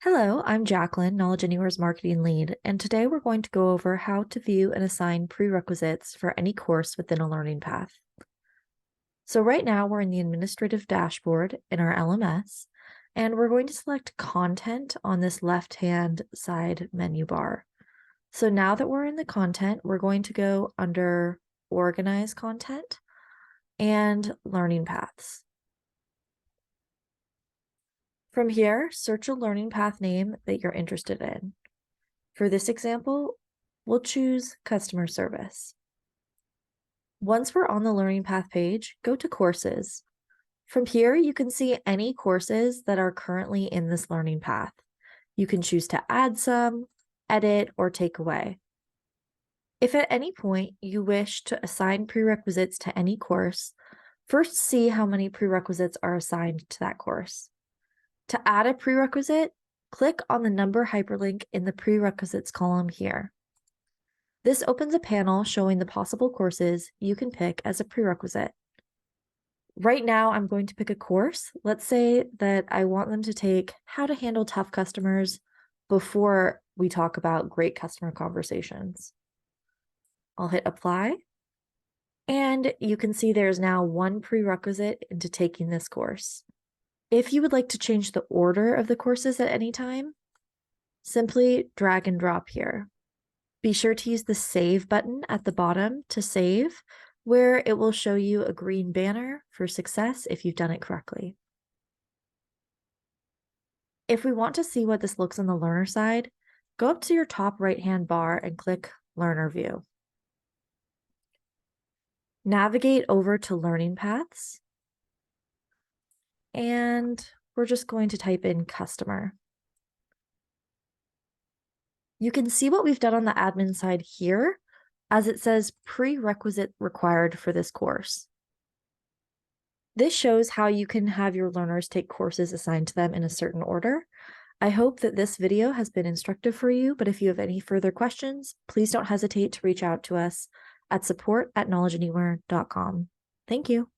Hello, I'm Jacqueline, Knowledge Anywhere's marketing lead, and today we're going to go over how to view and assign prerequisites for any course within a learning path. So right now we're in the administrative dashboard in our LMS, and we're going to select content on this left-hand side menu bar. So now that we're in the content, we're going to go under Organize Content and Learning Paths. From here, search a learning path name that you're interested in. For this example, we'll choose customer service. Once we're on the learning path page, go to courses. From here, you can see any courses that are currently in this learning path. You can choose to add some, edit, or take away. If at any point you wish to assign prerequisites to any course, first see how many prerequisites are assigned to that course. To add a prerequisite, click on the number hyperlink in the prerequisites column here. This opens a panel showing the possible courses you can pick as a prerequisite. Right now, I'm going to pick a course. Let's say that I want them to take how to handle tough customers before we talk about great customer conversations. I'll hit apply. And you can see there's now one prerequisite into taking this course. If you would like to change the order of the courses at any time, simply drag and drop here. Be sure to use the Save button at the bottom to save, where it will show you a green banner for success if you've done it correctly. If we want to see what this looks on the learner side, go up to your top right-hand bar and click Learner View. Navigate over to Learning Paths, and we're just going to type in customer. You can see what we've done on the admin side here, as it says prerequisite required for this course. This shows how you can have your learners take courses assigned to them in a certain order. I hope that this video has been instructive for you, but if you have any further questions, please don't hesitate to reach out to us at support@knowledgeanywhere.com. Thank you.